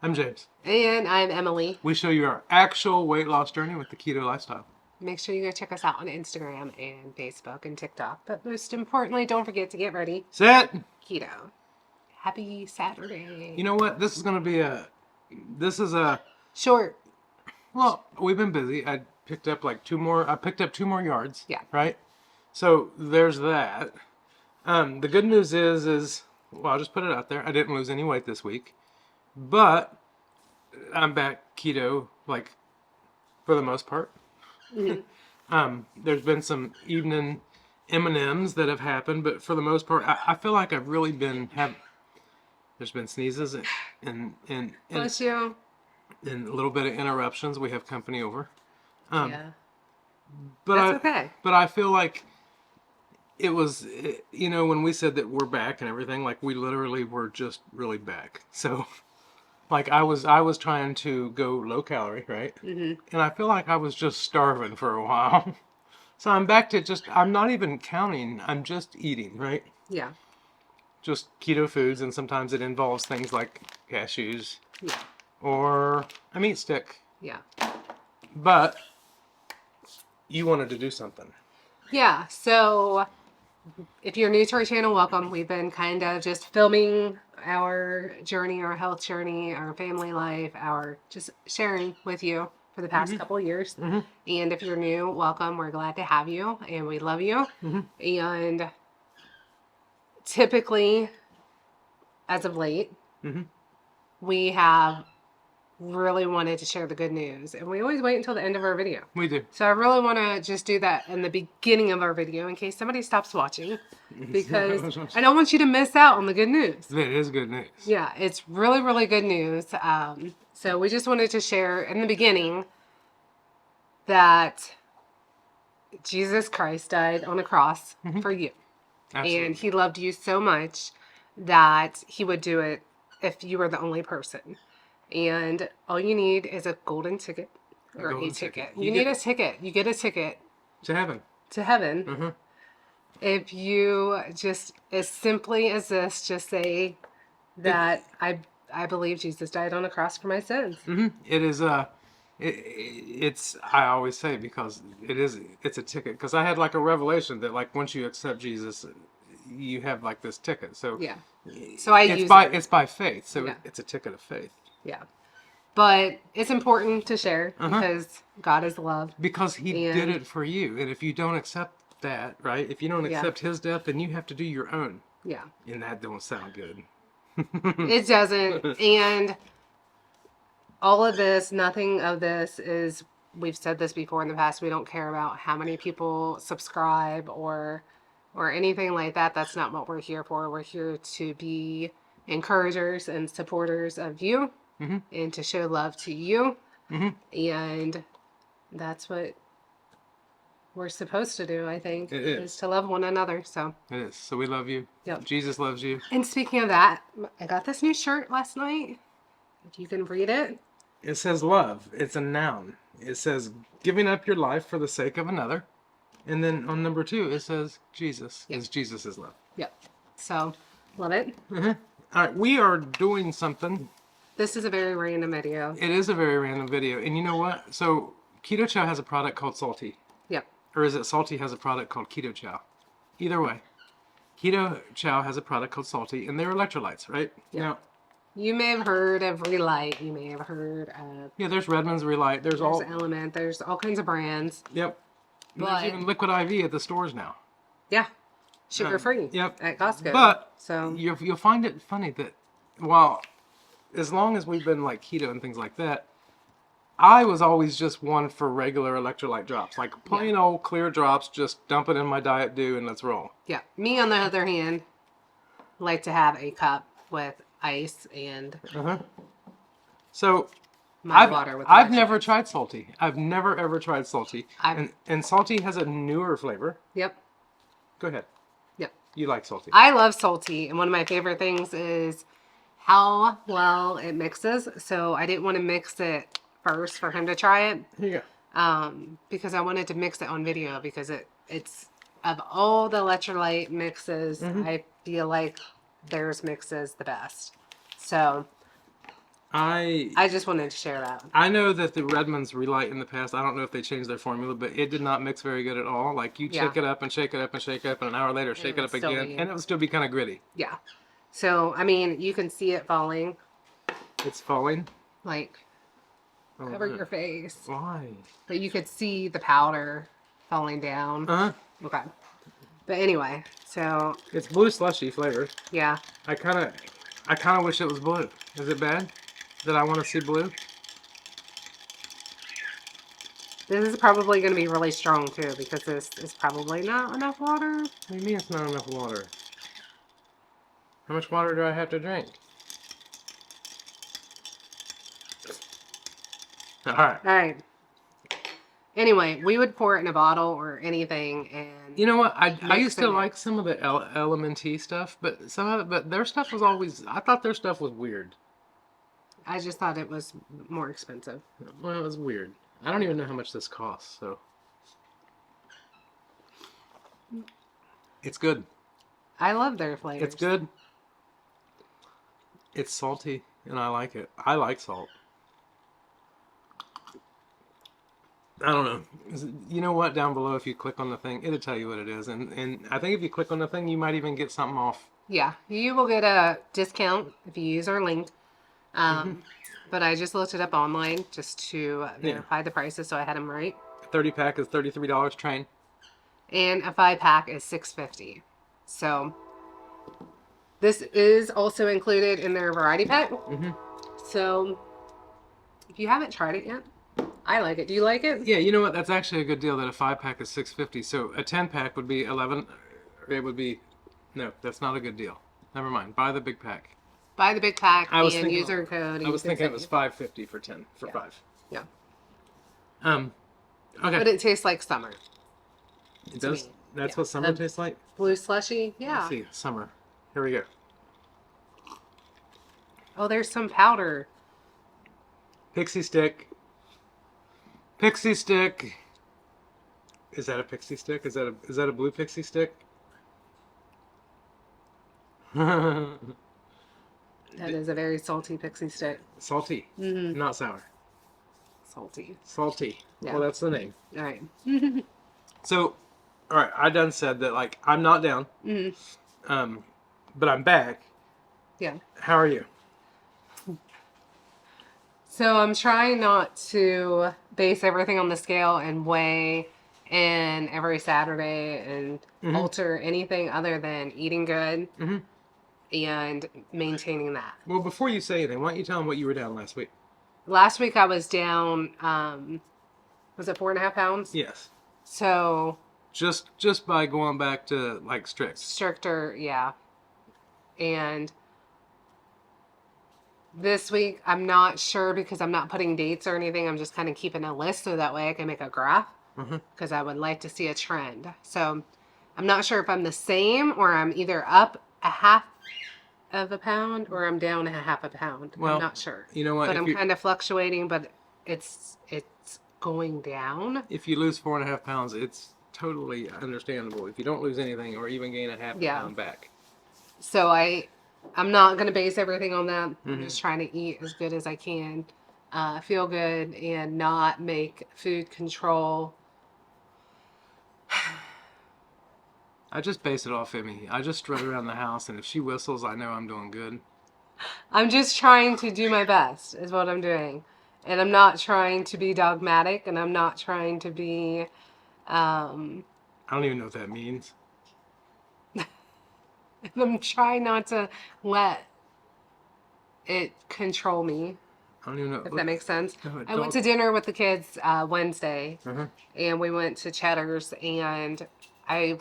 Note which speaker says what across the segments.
Speaker 1: I'm James.
Speaker 2: And I'm Emily.
Speaker 1: We show you our actual weight loss journey with the keto lifestyle.
Speaker 2: Make sure you go check us out on Instagram and Facebook and TikTok. But most importantly, don't forget to get ready.
Speaker 1: Set.
Speaker 2: Keto. Happy Saturday.
Speaker 1: You know what? This is
Speaker 2: Short.
Speaker 1: well, we've been busy. I picked up two more yards.
Speaker 2: Yeah.
Speaker 1: Right? So there's that. The good news is, well, I'll just put it out there. I didn't lose any weight this week. But I'm back keto, for the most part.
Speaker 2: Mm-hmm.
Speaker 1: There's been some evening M&Ms that have happened, but for the most part, I feel like I've really there's been sneezes and
Speaker 2: Bless you.
Speaker 1: and a little bit of interruptions. We have company over.
Speaker 2: Yeah.
Speaker 1: But
Speaker 2: That's okay.
Speaker 1: But I feel like it was, when we said that we're back and everything, we literally were just really back. So, I was trying to go low calorie, right?
Speaker 2: Mm-hmm.
Speaker 1: And I feel like I was just starving for a while. So I'm back to I'm not even counting. I'm just eating, right?
Speaker 2: Yeah.
Speaker 1: Just keto foods, and sometimes it involves things like cashews
Speaker 2: Yeah.
Speaker 1: or a meat stick.
Speaker 2: Yeah.
Speaker 1: But you wanted to do something.
Speaker 2: Yeah. So if you're new to our channel, welcome. We've been kind of just filming our journey, our health journey, our family life, our just sharing with you for the past couple of years.
Speaker 1: Mm-hmm.
Speaker 2: And if you're new, welcome. We're glad to have you and we love you.
Speaker 1: Mm-hmm.
Speaker 2: And typically, as of late,
Speaker 1: Mm-hmm.
Speaker 2: we have really wanted to share the good news. And we always wait until the end of our video.
Speaker 1: We do.
Speaker 2: So I really want to just do that in the beginning of our video in case somebody stops watching. Because I don't want you to miss out on the good news.
Speaker 1: It is good news.
Speaker 2: Yeah, it's really, really good news. So we just wanted to share in the beginning that Jesus Christ died on a cross for you.
Speaker 1: Absolutely.
Speaker 2: And he loved you so much that he would do it if you were the only person. And all you need is a golden ticket or a ticket. You need a ticket. You get a ticket
Speaker 1: to heaven.
Speaker 2: to heaven.
Speaker 1: Mm-hmm.
Speaker 2: If you just, as simply as this, just say that I believe Jesus died on a cross for my sins.
Speaker 1: Mm-hmm. It is it's I always say, because it's a ticket, because I had a revelation that once you accept Jesus, you have this ticket. So
Speaker 2: Yeah. So
Speaker 1: it's by faith. So
Speaker 2: Yeah.
Speaker 1: it's a ticket of faith.
Speaker 2: Yeah. But it's important to share because God is love.
Speaker 1: Because he did it for you. And if you don't accept that, right? If you don't accept his death, then you have to do your own.
Speaker 2: Yeah.
Speaker 1: And that don't sound good.
Speaker 2: It doesn't. And all of this, nothing of this is, we've said this before in the past, we don't care about how many people subscribe or anything like that. That's not what we're here for. We're here to be encouragers and supporters of you and to show love to you. And that's what we're supposed to do, I think, is to love one another. So
Speaker 1: it is. So we love you.
Speaker 2: Yep.
Speaker 1: Jesus loves you.
Speaker 2: And speaking of that, I got this new shirt last night. If you can read it.
Speaker 1: It says love. It's a noun. It says giving up your life for the sake of another. And then on number 2, it says Jesus. Is Jesus' love.
Speaker 2: Yep. So, love it.
Speaker 1: All right, we are doing something.
Speaker 2: This is a very random video.
Speaker 1: It is a very random video. And you know what? So, Keto Chow has a product called Salty.
Speaker 2: Yep.
Speaker 1: Or is it Salty has a product called Keto Chow? Either way. Keto Chow has a product called Salty, and they're electrolytes, right?
Speaker 2: Yep.
Speaker 1: Now,
Speaker 2: you may have heard of Relight. You may have heard of...
Speaker 1: Yeah, there's Redmond's Relight. There's all...
Speaker 2: Element. There's all kinds of brands.
Speaker 1: Yep. And
Speaker 2: But...
Speaker 1: there's even Liquid IV at the stores now.
Speaker 2: Yeah. Sugar-free.
Speaker 1: Yep.
Speaker 2: At Costco.
Speaker 1: But
Speaker 2: so
Speaker 1: you'll find it funny that while as long as we've been keto and things like that, I was always just one for regular electrolyte drops. Plain old clear drops, just dump it in my Diet Dew and let's roll.
Speaker 2: Yeah. Me, on the other hand, like to have a cup with ice and
Speaker 1: So
Speaker 2: water with
Speaker 1: I've never tried Salty. I've never ever tried Salty.
Speaker 2: I've-
Speaker 1: And Salty has a newer flavor.
Speaker 2: Yep.
Speaker 1: Go ahead.
Speaker 2: Yep.
Speaker 1: You like Salty.
Speaker 2: I love Salty, and one of my favorite things is how well it mixes. So I didn't want to mix it first for him to try it.
Speaker 1: Here you
Speaker 2: Because I wanted to mix it on video because it's of all the electrolyte mixes, I feel like theirs mixes the best. So I just wanted to share that.
Speaker 1: I know that the Redmond's Relight in the past, I don't know if they changed their formula, but it did not mix very good at all. Like, you shake it up and shake it up and shake it up, and an hour later shake it up again, and it would still be kind of gritty.
Speaker 2: Yeah. So, I mean, you can see it falling.
Speaker 1: It's falling?
Speaker 2: Like, cover your face.
Speaker 1: Why?
Speaker 2: But you could see the powder falling down.
Speaker 1: Uh-huh.
Speaker 2: Okay. But anyway, so...
Speaker 1: It's Blue Slushie flavored.
Speaker 2: Yeah.
Speaker 1: I kind of wish it was blue. Is it bad that I want to see blue?
Speaker 2: This is probably going to be really strong, too, because this is probably not enough water.
Speaker 1: What do you mean it's not enough water? How much water do I have to drink? All right.
Speaker 2: All right. Anyway, we would pour it in a bottle or anything, and
Speaker 1: you know what? I used to
Speaker 2: it.
Speaker 1: like some of the Element stuff, but some of it, but their stuff was always. I thought their stuff was weird.
Speaker 2: I just thought it was more expensive.
Speaker 1: Well, it was weird. I don't even know how much this costs, so it's good.
Speaker 2: I love their flavors.
Speaker 1: It's good. It's salty, and I like it. I like salt. I don't know. You know what? Down below, if you click on the thing, it'll tell you what it is. And I think if you click on the thing, you might even get something off.
Speaker 2: Yeah, you will get a discount if you use our link. But I just looked it up online just to verify the prices, so I had them right.
Speaker 1: A 30-pack is $33 train.
Speaker 2: And a 5-pack is $6.50. So this is also included in their variety pack. So if you haven't tried it yet, I like it. Do you like it?
Speaker 1: Yeah, you know what? That's actually a good deal that a 5-pack is $6.50. So a 10-pack would be 11. It would be, no, that's not a good deal. Never mind. Buy the big pack.
Speaker 2: Buy the big pack and use our code.
Speaker 1: I was thinking it was $5.50 for 10 for 5.
Speaker 2: Yeah.
Speaker 1: Okay.
Speaker 2: But it tastes like summer.
Speaker 1: It does. That's what summer tastes like.
Speaker 2: Blue Slushie. Yeah.
Speaker 1: Let's see, summer. Here we go.
Speaker 2: Oh, there's some powder.
Speaker 1: Pixie stick. Pixie stick. Is that a pixie stick? Is that a blue pixie stick?
Speaker 2: That is a very salty pixie stick.
Speaker 1: Salty. Not sour.
Speaker 2: Salty.
Speaker 1: Salty.
Speaker 2: Yeah.
Speaker 1: Well, that's the name.
Speaker 2: All right.
Speaker 1: So, all right, I done said that, like, I'm not down. But I'm back.
Speaker 2: Yeah.
Speaker 1: How are you?
Speaker 2: So I'm trying not to base everything on the scale and weigh in every Saturday and alter anything other than eating good and maintaining that.
Speaker 1: Well, before you say anything, why don't you tell them what you were down last week?
Speaker 2: Last week I was down, was it 4.5 pounds?
Speaker 1: Yes.
Speaker 2: So
Speaker 1: just by going back to, like,
Speaker 2: stricter, yeah. And this week I'm not sure because I'm not putting dates or anything. I'm just kind of keeping a list so that way I can make a graph because I would like to see a trend. So I'm not sure if I'm the same or I'm either up a half of a pound or I'm down a half a pound. Well, I'm not sure.
Speaker 1: You know what?
Speaker 2: But I'm kind of fluctuating, but it's going down.
Speaker 1: If you lose 4.5 pounds, it's totally understandable. If you don't lose anything or even gain a half a pound back.
Speaker 2: So I'm not going to base everything on that. I'm just trying to eat as good as I can, feel good, and not make food control.
Speaker 1: I just base it off Emmy. I just strut around the house, and if she whistles, I know I'm doing good.
Speaker 2: I'm just trying to do my best, is what I'm doing. And I'm not trying to be dogmatic, and I'm not trying to be...
Speaker 1: I don't even know what that means.
Speaker 2: I'm trying not to let it control me.
Speaker 1: I don't even know.
Speaker 2: If that makes sense.
Speaker 1: No,
Speaker 2: I went to dinner with the kids Wednesday, and we went to Cheddar's, and I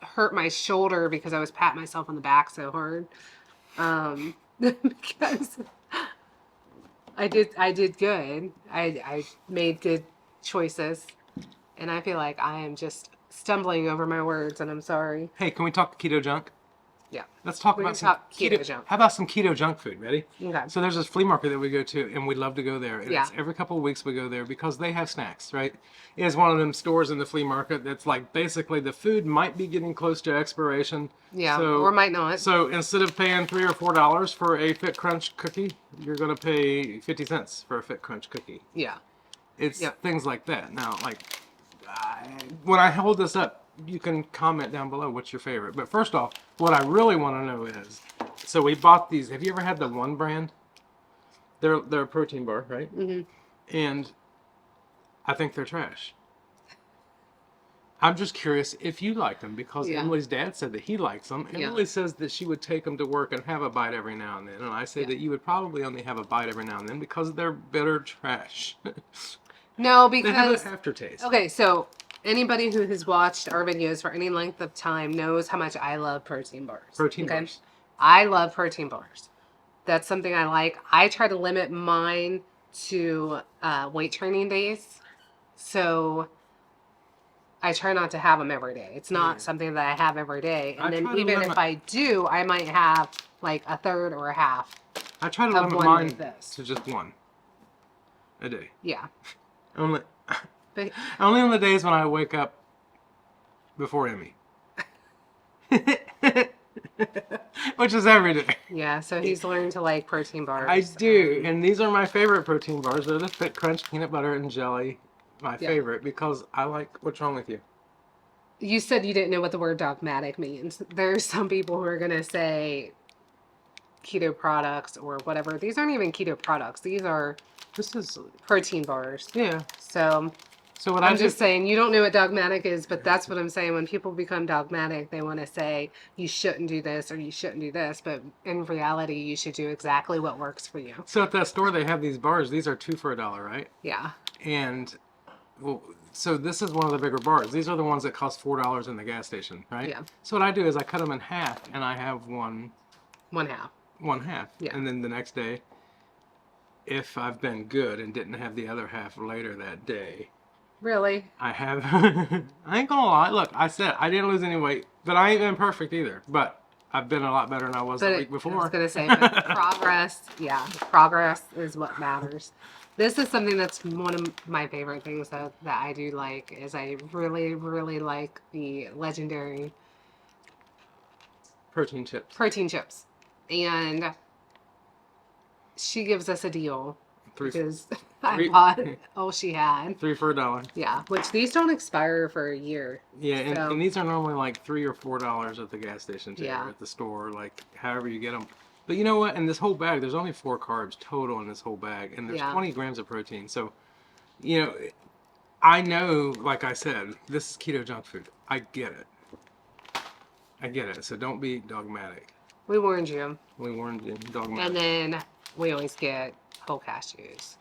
Speaker 2: hurt my shoulder because I was patting myself on the back so hard. Because I did good. I made good choices, and I feel like I am just stumbling over my words, and I'm sorry.
Speaker 1: Hey, can we talk keto junk?
Speaker 2: Yeah.
Speaker 1: Let's talk
Speaker 2: We're
Speaker 1: about
Speaker 2: gonna
Speaker 1: some
Speaker 2: talk keto junk.
Speaker 1: How about some keto junk food? Ready?
Speaker 2: Okay.
Speaker 1: So there's this flea market that we go to, and we love to go there. And
Speaker 2: Yeah.
Speaker 1: it's every couple of weeks we go there because they have snacks, right? It is one of them stores in the flea market that's like basically the food might be getting close to expiration.
Speaker 2: Yeah,
Speaker 1: So,
Speaker 2: or might not.
Speaker 1: So instead of paying $3 or $4 for a Fit Crunch cookie, you're going to pay 50 cents for a Fit Crunch cookie.
Speaker 2: Yeah.
Speaker 1: It's things like that. Now, like, when I hold this up, you can comment down below what's your favorite. But first off, what I really want to know is, so we bought these. Have you ever had the One brand? They're a protein bar, right?
Speaker 2: Mm-hmm.
Speaker 1: And I think they're trash. I'm just curious if you like them because Emily's dad said that he likes them. Emily says that she would take them to work and have a bite every now and then. And I say that you would probably only have a bite every now and then because they're bitter trash.
Speaker 2: No, because...
Speaker 1: They have an aftertaste.
Speaker 2: Okay, so anybody who has watched our videos for any length of time knows how much I love protein bars.
Speaker 1: Protein bars.
Speaker 2: I love protein bars. That's something I like. I try to limit mine to weight training days. So I try not to have them every day. It's not something that I have every day. And then even if I do, I might have like a third or a half.
Speaker 1: I try to limit mine to just one a day.
Speaker 2: Yeah.
Speaker 1: Only on the days when I wake up before Emmy. Which is every day.
Speaker 2: Yeah, so he's learned to like protein bars.
Speaker 1: I do. And these are my favorite protein bars. They're the Fit Crunch peanut butter and jelly. My favorite because I like... What's wrong with you?
Speaker 2: You said you didn't know what the word dogmatic means. There's some people who are going to say keto products or whatever. These aren't even keto products. These are protein bars.
Speaker 1: Yeah.
Speaker 2: So
Speaker 1: what
Speaker 2: I'm just saying, you don't know what dogmatic is, but that's what I'm saying. When people become dogmatic, they want to say, you shouldn't do this or you shouldn't do this. But in reality, you should do exactly what works for you.
Speaker 1: So at that store, they have these bars. These are 2 for $1, right?
Speaker 2: Yeah.
Speaker 1: And... Well, so this is one of the bigger bars. These are the ones that cost $4 in the gas station, right?
Speaker 2: Yeah.
Speaker 1: So what I do is I cut them in half, and I have one half.
Speaker 2: Yeah.
Speaker 1: And then the next day, if I've been good and didn't have the other half later that day.
Speaker 2: Really?
Speaker 1: I have. I ain't gonna lie. Look, I said I didn't lose any weight, but I ain't been perfect either. But I've been a lot better than I was the week before.
Speaker 2: I was gonna say, but progress. Yeah, progress is what matters. This is something that's one of my favorite things that I do like is I really, really like the legendary
Speaker 1: protein chips.
Speaker 2: And she gives us a deal because
Speaker 1: I
Speaker 2: bought all she had.
Speaker 1: 3 for $1.
Speaker 2: Yeah, which these don't expire for a year.
Speaker 1: Yeah, and these are normally like $3 or $4 at the gas station too,
Speaker 2: Yeah.
Speaker 1: or at the store, like however you get them. But you know what? In this whole bag, there's only 4 carbs total in this whole bag, and there's 20 grams of protein. So, you know, I know, like I said, this is keto junk food. I get it. So don't be dogmatic.
Speaker 2: We warned you.
Speaker 1: We warned you, dogmatic.
Speaker 2: And then we always get whole cashews.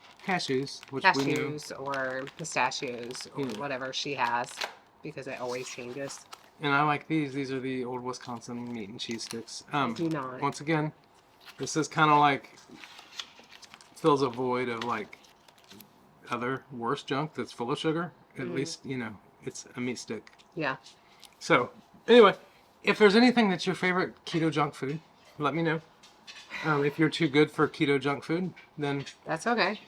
Speaker 1: Which we knew.
Speaker 2: Or pistachios or whatever she has, because it always changes.
Speaker 1: And I like these. These are the old Wisconsin meat and cheese sticks.
Speaker 2: I do not.
Speaker 1: Once again, this is kind of like fills a void of like other worse junk that's full of sugar. At least, you know, it's a meat stick.
Speaker 2: Yeah.
Speaker 1: So, anyway, if there's anything that's your favorite keto junk food, let me know. If you're too good for keto junk food, then
Speaker 2: that's okay.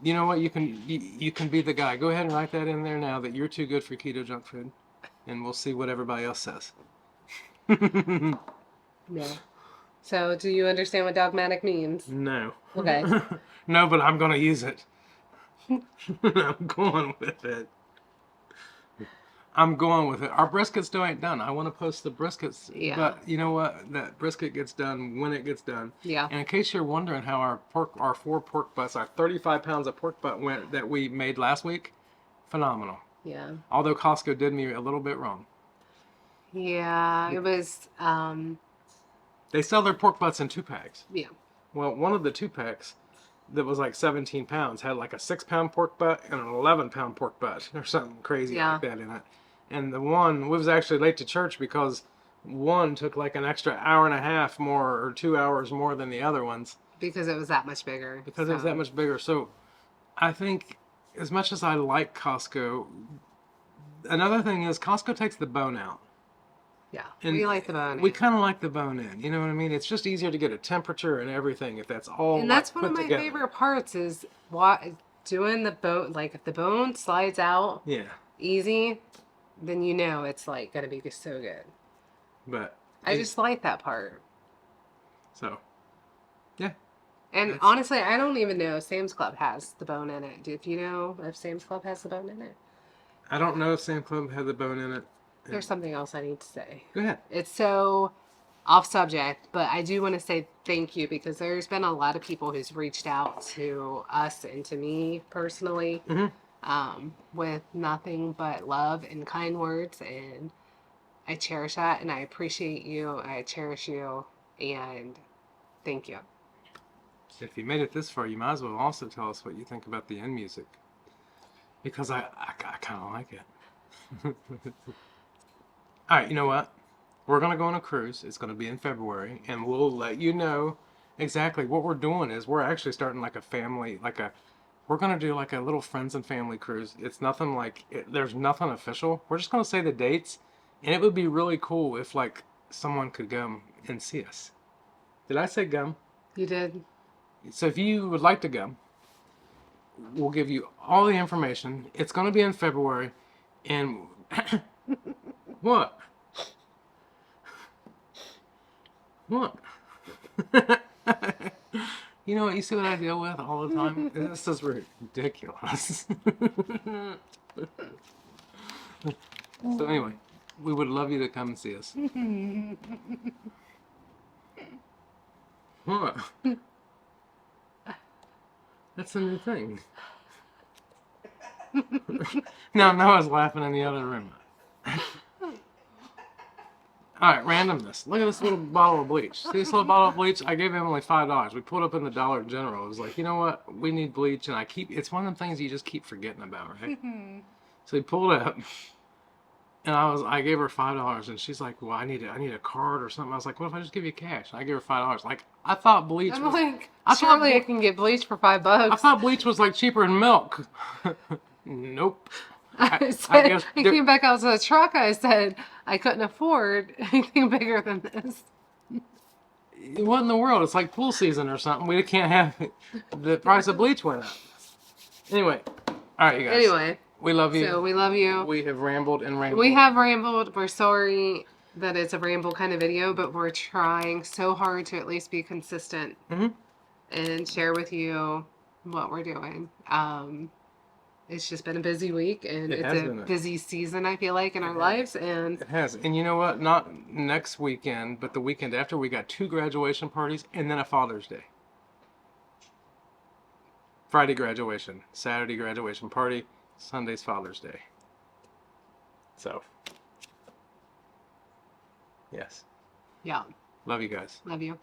Speaker 1: You know what? You can be the guy. Go ahead and write that in there now that you're too good for keto junk food, and we'll see what everybody else says.
Speaker 2: Yeah. So, do you understand what dogmatic means?
Speaker 1: No.
Speaker 2: Okay.
Speaker 1: No, but I'm gonna use it. I'm going with it. Our brisket still ain't done. I want to post the briskets.
Speaker 2: Yeah.
Speaker 1: But you know what? That brisket gets done when it gets done.
Speaker 2: Yeah.
Speaker 1: And in case you're wondering how our 4 pork butts, our 35 pounds of pork butt went that we made last week, phenomenal.
Speaker 2: Yeah.
Speaker 1: Although Costco did me a little bit wrong.
Speaker 2: Yeah, it was.
Speaker 1: They sell their pork butts in 2-packs.
Speaker 2: Yeah.
Speaker 1: Well, one of the 2-packs that was like 17 pounds had like a 6-pound pork butt and an 11-pound pork butt or something crazy like that in it. And the one, we was actually late to church because one took like an extra hour and a half more or 2 hours more than the other ones.
Speaker 2: Because it was that much bigger.
Speaker 1: Because it was that much bigger. So I think as much as I like Costco, another thing is Costco takes the bone out.
Speaker 2: Yeah,
Speaker 1: And
Speaker 2: we like the bone.
Speaker 1: We kind of like the bone in. You know what I mean? It's just easier to get a temperature and everything if that's all
Speaker 2: And that's one
Speaker 1: put
Speaker 2: of my
Speaker 1: together.
Speaker 2: favorite parts is what doing the bone. Like if the bone slides out
Speaker 1: Yeah,
Speaker 2: easy, then you know it's like gonna be so good.
Speaker 1: but
Speaker 2: I just like that part.
Speaker 1: so yeah.
Speaker 2: And
Speaker 1: That's-
Speaker 2: honestly, I don't even know if Sam's Club has the bone in it. If you know if Sam's Club has the bone in it?
Speaker 1: I don't know if Sam Club had the bone in it.
Speaker 2: There's something else I need to say.
Speaker 1: Go ahead.
Speaker 2: It's so off subject, but I do want to say thank you because there's been a lot of people who's reached out to us and to me personally with nothing but love and kind words, and I cherish that, and I appreciate you. I cherish you, and thank you.
Speaker 1: If you made it this far, you might as well also tell us what you think about the end music, because I kind of like it. All right, you know what? We're gonna go on a cruise. It's gonna be in February, and we'll let you know exactly what we're doing. Is we're actually starting like a family, we're gonna do like a little friends and family cruise. It's nothing there's nothing official. We're just gonna say the dates, and it would be really cool if like someone could come and see us. Did I say come?
Speaker 2: You did.
Speaker 1: So if you would like to go, we'll give you all the information. It's gonna be in February, and what? What? You know what? You see what I deal with all the time? This is ridiculous. So anyway, we would love you to come and see us. What? That's a new thing. No, Noah's laughing in the other room. All right, randomness. Look at this little bottle of bleach. See this little bottle of bleach? I gave Emily $5. We pulled up in the Dollar General. It was like, you know what? We need bleach, and it's one of them things you just keep forgetting about, right? So we pulled up, and I gave her $5, and she's like, well, I need a card or something. I was like, what if I just give you cash? And I gave her $5. Like, I thought bleach
Speaker 2: I'm
Speaker 1: was...
Speaker 2: like,
Speaker 1: I
Speaker 2: surely I
Speaker 1: thought,
Speaker 2: can get bleach for $5.
Speaker 1: I thought bleach was like cheaper than milk. Nope.
Speaker 2: I
Speaker 1: guess
Speaker 2: came back out to the truck. I said I couldn't afford anything bigger than this.
Speaker 1: What in the world? It's like pool season or something. We can't have it. The price of bleach went up. Anyway, all right, you guys.
Speaker 2: Anyway,
Speaker 1: we love you.
Speaker 2: so we love you.
Speaker 1: We have rambled and rambled.
Speaker 2: We have rambled. We're sorry that it's a ramble kind of video, but we're trying so hard to at least be consistent and share with you what we're doing. It's just been a busy week, and it's a busy season, I feel like, in our lives. And
Speaker 1: it has. And you know what? Not next weekend, but the weekend after, we got 2 graduation parties and then a Father's Day. Friday graduation, Saturday graduation party, Sunday's Father's Day. So, yes.
Speaker 2: yeah,
Speaker 1: Love you guys.
Speaker 2: love you.